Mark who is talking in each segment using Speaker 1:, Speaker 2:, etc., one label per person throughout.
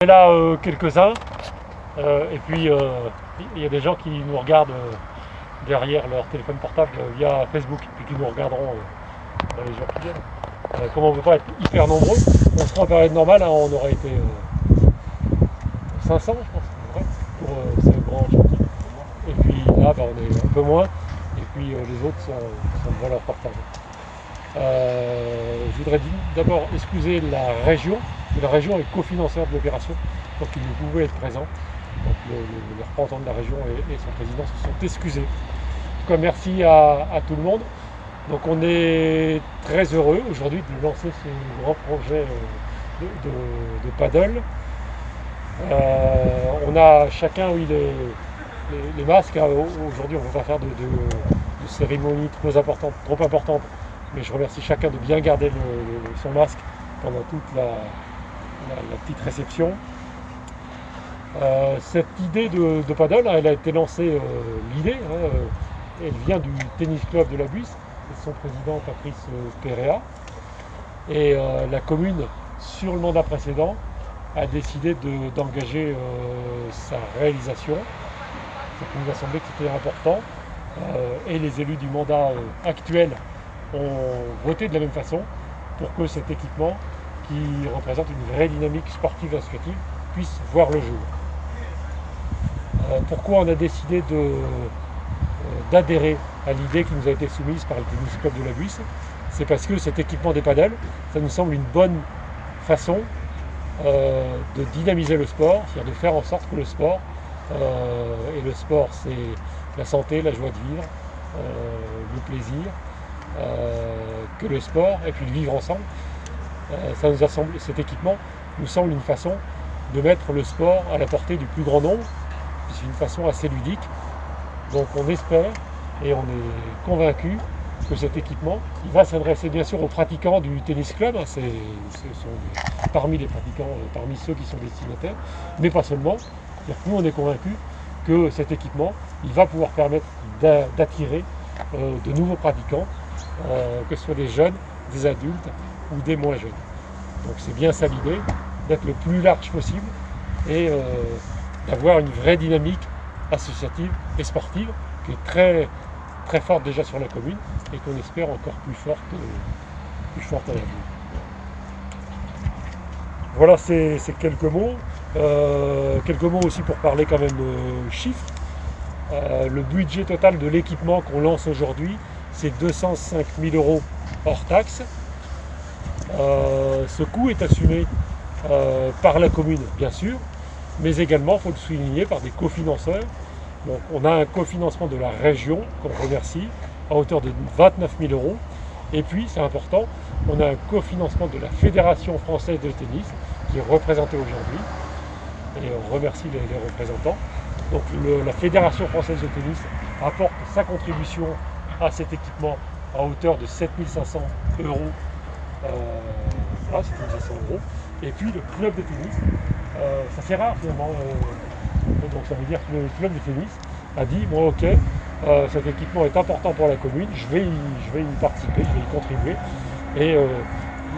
Speaker 1: Et là, quelques-uns. Et puis, il y a des gens qui nous regardent derrière leur téléphone portable via Facebook et qui nous regarderont dans les jours qui viennent. Comme on ne peut pas être hyper nombreux, on sera en période normale, hein, on aurait été 500, je pense, ouais, pour ce grand chantier. Et puis là, on est un peu moins. Et puis les autres sont devant leur portable. Je voudrais d'abord excuser la région. La région est cofinanceur de l'opération, donc ils ne pouvaient être présents. Donc le représentant de la région et son président se sont excusés. En tout cas, merci à tout le monde. Donc on est très heureux aujourd'hui de lancer ce grand projet de paddle. On a chacun les masques. Aujourd'hui on ne va pas faire de cérémonie trop importante, mais je remercie chacun de bien garder son masque pendant toute la petite réception. Cette idée de paddle, elle a été lancée, elle vient du tennis club de la Buisse, et son président Patrice Péréa. Et la commune, sur le mandat précédent, a décidé d'engager sa réalisation. Ça nous a semblé que c'était important. Et les élus du mandat actuel ont voté de la même façon pour que cet équipement, qui représente une vraie dynamique sportive et associative, puisse voir le jour. Pourquoi on a décidé d'adhérer à l'idée qui nous a été soumise par le tennis club de la Buisse? C'est parce que cet équipement des paddles, ça nous semble une bonne façon de dynamiser le sport, c'est-à-dire de faire en sorte que le sport, et le sport c'est la santé, la joie de vivre, le plaisir, que le sport et puis le vivre ensemble, ça nous a semblé, cet équipement nous semble une façon de mettre le sport à la portée du plus grand nombre. C'est une façon assez ludique. Donc on espère et on est convaincu que cet équipement, il va s'adresser bien sûr aux pratiquants du tennis club, ce sont parmi les pratiquants, parmi ceux qui sont destinataires, mais pas seulement. Nous on est convaincus que cet équipement, il va pouvoir permettre d'attirer de nouveaux pratiquants, que ce soit des jeunes, des adultes ou des moins jeunes. Donc c'est bien ça l'idée, d'être le plus large possible et d'avoir une vraie dynamique associative et sportive qui est très, très forte déjà sur la commune et qu'on espère encore plus forte à l'avenir. Voilà, c'est quelques mots. Quelques mots aussi pour parler quand même chiffres. Le budget total de l'équipement qu'on lance aujourd'hui, c'est 205 000 € hors taxe. Ce coût est assumé par la commune, bien sûr, mais également, il faut le souligner, par des cofinanceurs. Donc, on a un cofinancement de la région, qu'on remercie, à hauteur de 29 000 €. Et puis, c'est important, on a un cofinancement de la Fédération française de tennis, qui est représentée aujourd'hui. Et on remercie les représentants. Donc, la Fédération française de tennis apporte sa contribution à cet équipement à hauteur de 7 500 €. 7 500 €. Et puis, le club de tennis, ça c'est rare finalement. Donc ça veut dire que le club de tennis a dit bon ok, cet équipement est important pour la commune, je vais y participer, je vais y contribuer. Et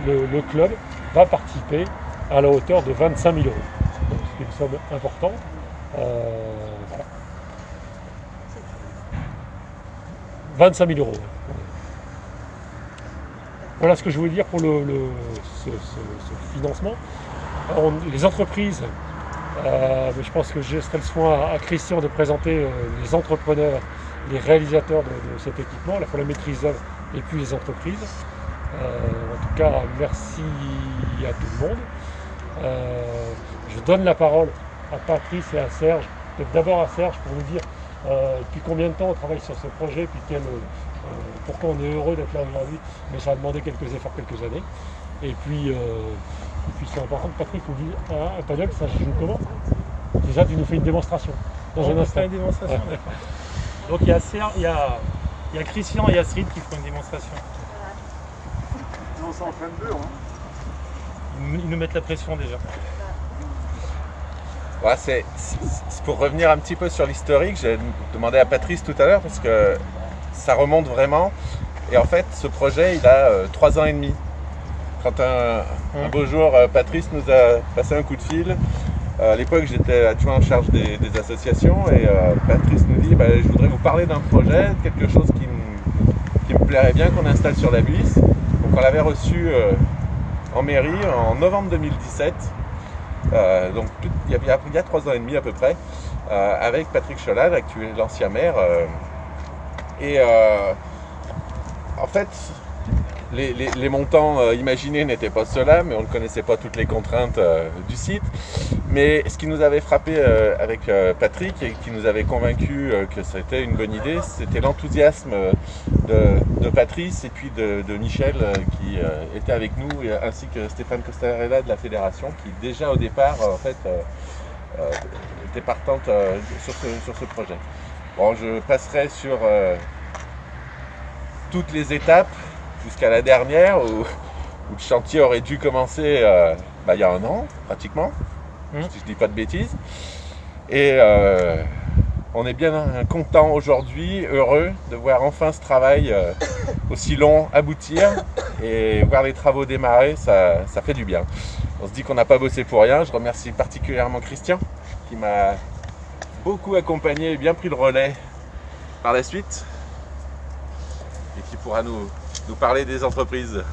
Speaker 1: le club va participer à la hauteur de 25 000 €. Donc c'est une somme importante. Voilà. 25 000 €. Voilà ce que je voulais dire pour ce financement. Les entreprises, mais je pense que je laisserai le soin à Christian de présenter les entrepreneurs, les réalisateurs de cet équipement, à la fois la maîtrise d'œuvre et puis les entreprises. En tout cas, merci à tout le monde. Je donne la parole à Patrice et à Serge. Peut-être d'abord à Serge pour nous dire depuis combien de temps on travaille sur ce projet, puis pourquoi on est heureux d'être là aujourd'hui, mais ça a demandé quelques efforts, quelques années. Et puis c'est important, Patrick, vous dit un paddle, ça se joue comment? Déjà, tu nous fais une démonstration dans un instant.
Speaker 2: Une démonstration. Donc il y a Christian et Astrid qui feront une démonstration.
Speaker 3: On s'entraîne deux, hein.
Speaker 2: Ils nous mettent la pression déjà.
Speaker 4: Ouais, c'est pour revenir un petit peu sur l'historique, j'ai demandé à Patrice tout à l'heure parce que ça remonte vraiment. Et en fait, ce projet, il a 3 ans et demi. Quand un beau jour, Patrice nous a passé un coup de fil À l'époque, j'étais adjoint en charge des associations et Patrice nous dit je voudrais vous parler d'un projet, quelque chose qui me plairait bien qu'on installe sur la Buisse. Donc on l'avait reçu en mairie en novembre 2017, donc il y a 3 ans et demi à peu près, avec Patrick Cholat, l'ancien maire. En fait, les montants imaginés n'étaient pas ceux-là, mais on ne connaissait pas toutes les contraintes du site. Mais ce qui nous avait frappé avec Patrick et qui nous avait convaincu que c'était une bonne idée, c'était l'enthousiasme de Patrice et puis de Michel qui était avec nous, ainsi que Stéphane Costarella de la fédération, qui déjà au départ était partante sur ce projet. Bon, je passerai sur toutes les étapes jusqu'à la dernière où le chantier aurait dû commencer il y a 1 an pratiquement, si je dis pas de bêtises. Et on est bien content aujourd'hui, heureux de voir enfin ce travail aussi long aboutir et voir les travaux démarrer, ça fait du bien. On se dit qu'on n'a pas bossé pour rien. Je remercie particulièrement Christian qui m'a beaucoup accompagné et bien pris le relais par la suite et qui pourra nous parler des entreprises.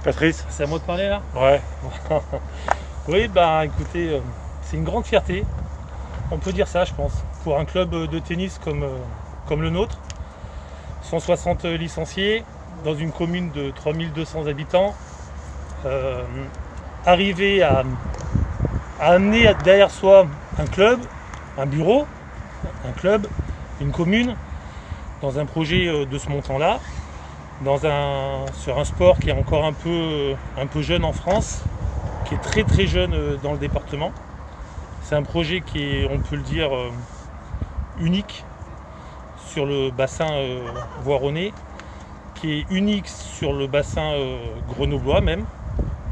Speaker 1: Patrice?
Speaker 2: C'est à moi de parler là?
Speaker 1: Ouais.
Speaker 2: Oui, écoutez, c'est une grande fierté, on peut dire ça je pense, pour un club de tennis comme le nôtre. 160 licenciés dans une commune de 3200 habitants. Arriver à amener derrière soi un club, un bureau, un club, une commune, dans un projet de ce montant-là, sur un sport qui est encore un peu jeune en France, qui est très très jeune dans le département. C'est un projet qui est, on peut le dire, unique sur le bassin voironnais, qui est unique sur le bassin grenoblois même.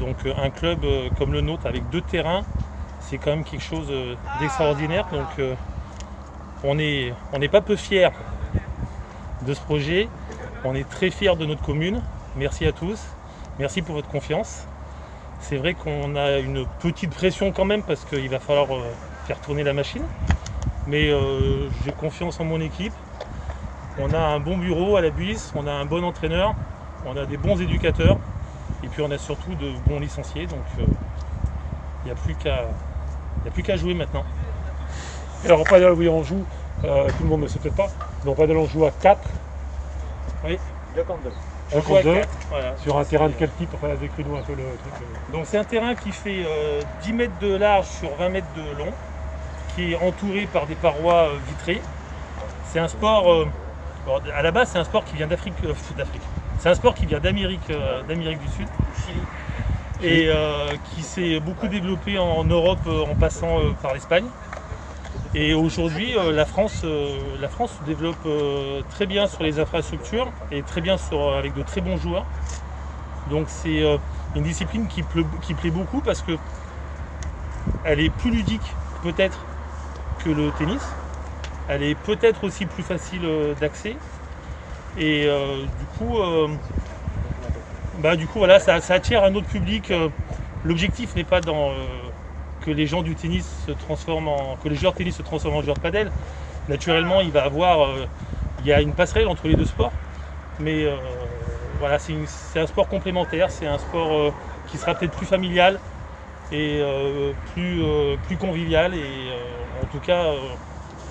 Speaker 2: Donc un club comme le nôtre avec 2 terrains, c'est quand même quelque chose d'extraordinaire. Donc on n'est pas peu fiers de ce projet. On est très fiers de notre commune. Merci à tous. Merci pour votre confiance. C'est vrai qu'on a une petite pression quand même parce qu'il va falloir faire tourner la machine. Mais j'ai confiance en mon équipe. On a un bon bureau à la Buisse, on a un bon entraîneur, on a des bons éducateurs et puis on a surtout de bons licenciés. Donc il n'y a plus qu'à jouer maintenant.
Speaker 1: Et alors, Padel, oui, on joue, tout le monde ne sait peut-être pas, mais en Padel, on joue à 4.
Speaker 2: Oui,
Speaker 3: 2 contre 2.
Speaker 1: Un contre 2,
Speaker 2: voilà.
Speaker 1: sur un terrain de quel type? Enfin, décris-nous un peu le truc.
Speaker 2: Donc c'est un terrain qui fait 10 mètres de large sur 20 mètres de long, qui est entouré par des parois vitrées. C'est un sport, à la base c'est un sport qui vient d'Afrique. C'est un sport qui vient d'Amérique du Sud, et qui s'est beaucoup développé en Europe en passant par l'Espagne. Et aujourd'hui, la France se développe très bien sur les infrastructures et très bien avec de très bons joueurs. Donc c'est une discipline qui plaît beaucoup parce que elle est plus ludique peut-être que le tennis. Elle est peut-être aussi plus facile d'accès. Et du coup voilà, ça attire un autre public. L'objectif n'est pas que les gens du tennis que les joueurs de tennis se transforment en joueurs de padel. Naturellement, il y a une passerelle entre les 2 sports, mais voilà, c'est un sport complémentaire, c'est un sport qui sera peut-être plus familial et plus convivial. Et en tout cas,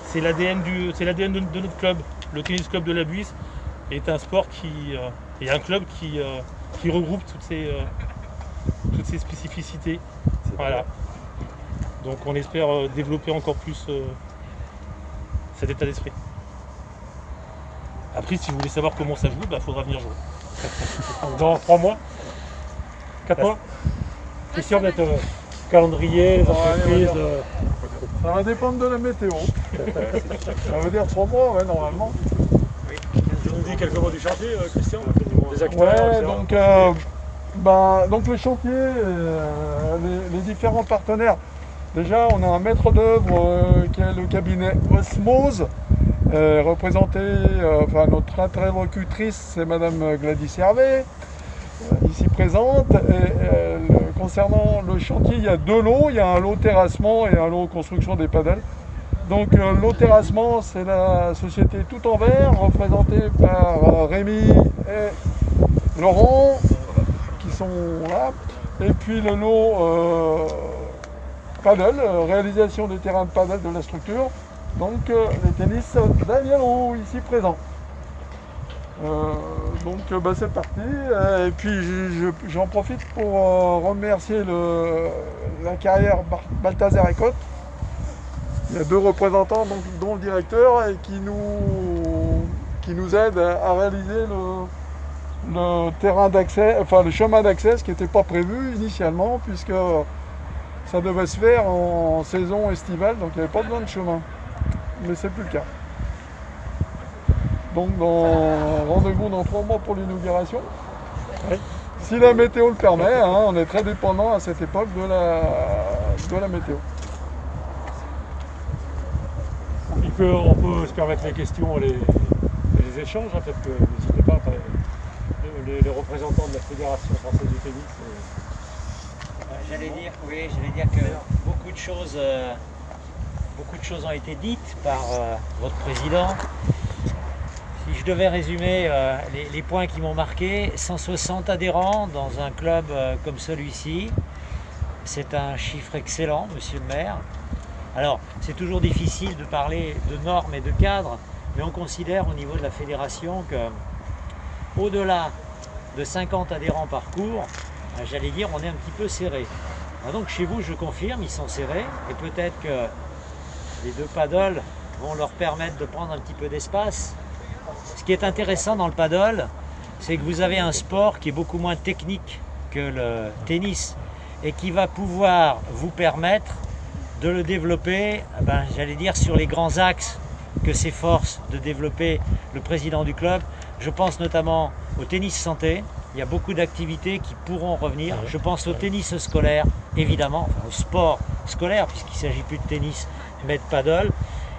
Speaker 2: c'est l'ADN de notre club. Le tennis club de la Buisse est un sport et un club qui regroupe toutes ces spécificités. Voilà. Donc on espère développer encore plus cet état d'esprit. Après, si vous voulez savoir comment ça joue, il faudra venir jouer.
Speaker 1: Dans 3 mois? 4 mois? Question d'être calendrier, les entreprises.
Speaker 3: Ça va dépendre de la météo. Ça veut dire 3 mois, ouais, normalement.
Speaker 1: Tu nous dis quelques mots du chantier, Christian? Des acteurs,
Speaker 3: Ouais,
Speaker 1: etc.
Speaker 3: donc le chantier, les différents partenaires. Déjà, on a un maître d'œuvre qui est le cabinet Osmose, notre interlocutrice, c'est Madame Gladys Hervé, ici présente. Et concernant le chantier, il y a 2 lots. Il y a un lot terrassement et un lot construction des padelles. Donc l'eau terrassement, c'est la société Tout en Vert, représentée par Rémi et Laurent, qui sont là. Et puis le lot paddle, réalisation des terrains de paddle de la structure. Donc les tennis Daniel Roux, ici présent. C'est parti. Et puis j'en profite pour remercier la carrière Balthazar et Côte. Il y a 2 représentants, dont le directeur, et qui nous aident à réaliser le terrain d'accès, enfin le chemin d'accès, ce qui n'était pas prévu initialement, puisque ça devait se faire en saison estivale, donc il n'y avait pas besoin de chemin. Mais c'est plus le cas. Donc rendez-vous dans 3 mois pour l'inauguration.
Speaker 1: Oui.
Speaker 3: Si la météo le permet, on est très dépendant à cette époque de la météo.
Speaker 1: On peut se permettre les questions et les échanges, peut-être que n'hésitez pas, les représentants de la Fédération française de tennis.
Speaker 5: J'allais dire que beaucoup de choses ont été dites par votre président. Si je devais résumer les points qui m'ont marqué, 160 adhérents dans un club comme celui-ci, c'est un chiffre excellent, monsieur le maire. Alors, c'est toujours difficile de parler de normes et de cadres, mais on considère au niveau de la fédération que, au-delà de 50 adhérents par cours, j'allais dire, on est un petit peu serré. Donc chez vous, je confirme, ils sont serrés, et peut-être que les 2 paddles vont leur permettre de prendre un petit peu d'espace. Ce qui est intéressant dans le paddle, c'est que vous avez un sport qui est beaucoup moins technique que le tennis, et qui va pouvoir vous permettre de le développer, j'allais dire, sur les grands axes que s'efforce de développer le président du club. Je pense notamment au tennis santé. Il y a beaucoup d'activités qui pourront revenir. Je pense au tennis scolaire, évidemment, au sport scolaire, puisqu'il ne s'agit plus de tennis, mais de paddle.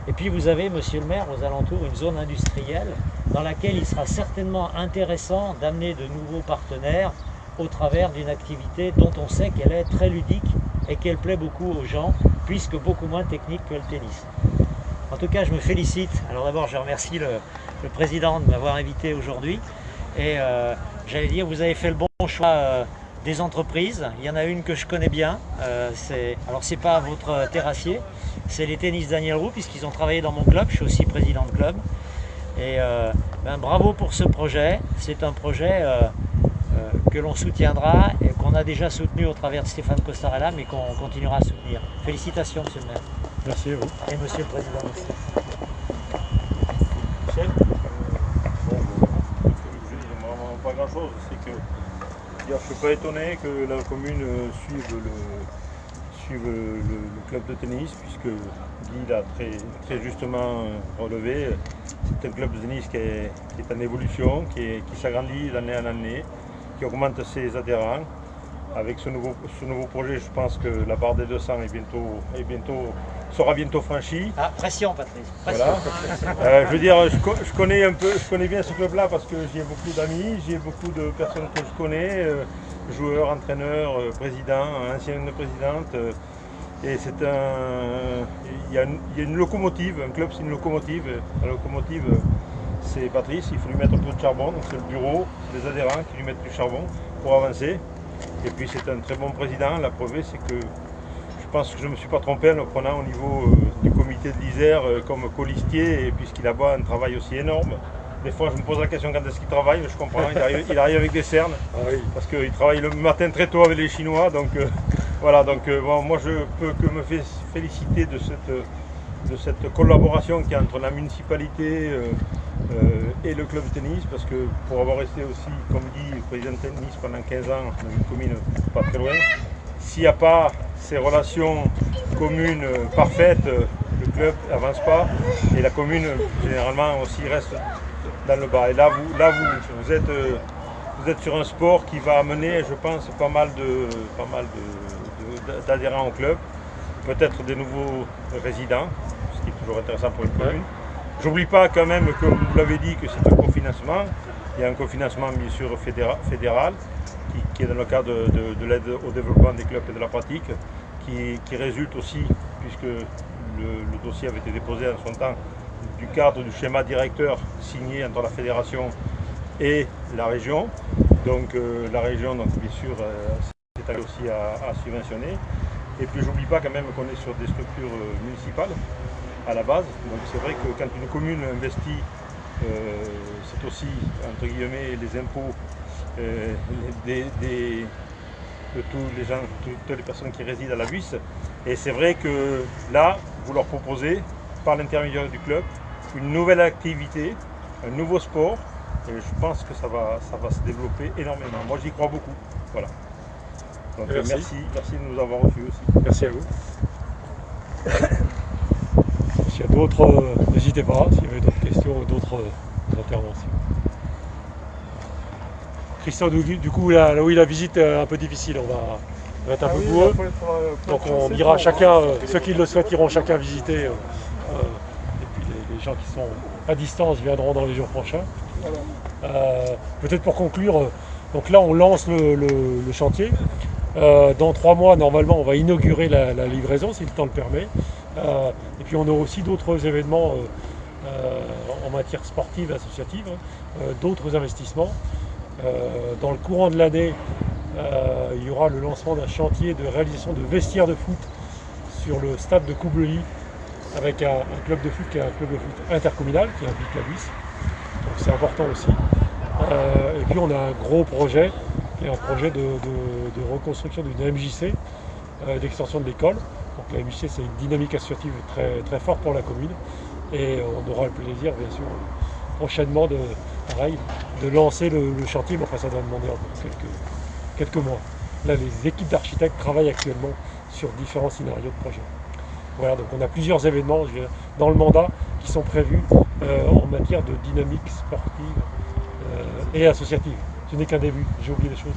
Speaker 5: Et puis vous avez, monsieur le maire, aux alentours, une zone industrielle dans laquelle il sera certainement intéressant d'amener de nouveaux partenaires au travers d'une activité dont on sait qu'elle est très ludique et qu'elle plaît beaucoup aux gens, puisque beaucoup moins technique que le tennis. En tout cas, je me félicite. Alors d'abord, je remercie le président de m'avoir invité aujourd'hui. Et j'allais dire, vous avez fait le bon choix des entreprises. Il y en a une que je connais bien. Alors c'est pas votre terrassier, c'est les tennis Daniel Roux, puisqu'ils ont travaillé dans mon club. Je suis aussi président de club. Et bravo pour ce projet. C'est un projet que l'on soutiendra et qu'on a déjà soutenu au travers de Stéphane Costarella, mais qu'on continuera à soutenir. Félicitations, monsieur le maire.
Speaker 1: Merci à vous.
Speaker 5: Et monsieur le président aussi.
Speaker 2: Michel vraiment pas grand chose. C'est que je ne suis pas étonné que la commune suive le club de tennis, puisque Guy l'a très justement relevé. C'est un club de tennis qui est en évolution, qui s'agrandit d'année en année, qui augmente ses adhérents. Avec ce nouveau projet, je pense que la barre des 200 sera bientôt franchie.
Speaker 5: Ah, pression, Patrice. Pression.
Speaker 2: Voilà. Je veux dire, je connais bien ce club-là parce que j'y ai beaucoup d'amis, j'ai beaucoup de personnes que je connais, joueurs, entraîneurs, présidents, anciennes présidentes. Et il y a une locomotive, un club c'est une locomotive. La locomotive, c'est Patrice, il faut lui mettre un peu de charbon, donc c'est le bureau, c'est les adhérents qui lui mettent du charbon pour avancer. Et puis c'est un très bon président. La preuve, c'est que je pense que je ne me suis pas trompé en le prenant au niveau du comité de l'Isère comme colistier, puisqu'il a un travail aussi énorme. Des fois, je me pose la question quand est-ce qu'il travaille, mais je comprends. Il arrive avec des cernes, parce qu'il travaille le matin très tôt avec les Chinois. Donc voilà. Donc moi, je peux que me féliciter de cette collaboration qu'il y a entre la municipalité et le club de tennis, parce que pour avoir été aussi, comme dit, président de tennis pendant 15 ans dans une commune pas très loin, s'il n'y a pas ces relations communes parfaites, le club n'avance pas et la commune généralement aussi reste dans le bas. Et là, vous êtes sur un sport qui va amener, je pense, pas mal d'adhérents au club, peut-être des nouveaux résidents, ce qui est toujours intéressant pour une commune. J'oublie pas quand même, comme vous l'avez dit, que c'est un cofinancement. Il y a un cofinancement bien sûr fédéral qui est dans le cadre de l'aide au développement des clubs et de la pratique, qui résulte aussi, puisque le dossier avait été déposé en son temps, du cadre du schéma directeur signé entre la fédération et la région. Donc la région, donc, bien sûr, s'est allée aussi à subventionner. Et puis j'oublie pas quand même qu'on est sur des structures municipales à la base. Donc c'est vrai que quand une commune investit, c'est aussi, entre guillemets, les impôts de toutes les personnes qui résident à la Buisse. Et c'est vrai que là, vous leur proposez, par l'intermédiaire du club, une nouvelle activité, un nouveau sport. Et je pense que ça va se développer énormément. Moi, j'y crois beaucoup. Voilà. Donc, merci de nous avoir reçus aussi.
Speaker 1: Merci à vous. S'il y a d'autres, n'hésitez pas, s'il y avait d'autres questions ou d'autres interventions. Christophe, du coup, là où il a la visite un peu difficile, on va être un peu bourreux. Donc on ira chacun, ceux qui le souhaitent iront chacun visiter. Et puis les gens qui sont à distance viendront dans les jours prochains. Peut-être pour conclure, donc là on lance le chantier. Dans 3 mois, normalement, on va inaugurer la livraison, si le temps le permet. Et puis on aura aussi d'autres événements en matière sportive, associative, d'autres investissements. Dans le courant de l'année, il y aura le lancement d'un chantier de réalisation de vestiaires de foot sur le stade de Coublelis, avec un club de foot qui est un club de foot intercommunal qui implique la Buisse. Donc c'est important aussi. Et puis on a un gros projet, qui est un projet de reconstruction d'une MJC, d'extension de l'école. Donc la MJC, c'est une dynamique associative très, très forte pour la commune. Et on aura le plaisir, bien sûr, prochainement de lancer le chantier, mais enfin ça va demander encore quelques mois. Là, les équipes d'architectes travaillent actuellement sur différents scénarios de projet. Voilà, donc on a plusieurs événements dans le mandat qui sont prévus en matière de dynamique sportive et associative. Ce n'est qu'un début, j'ai oublié des choses.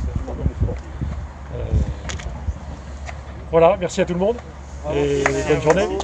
Speaker 1: Voilà, merci à tout le monde et bonne journée.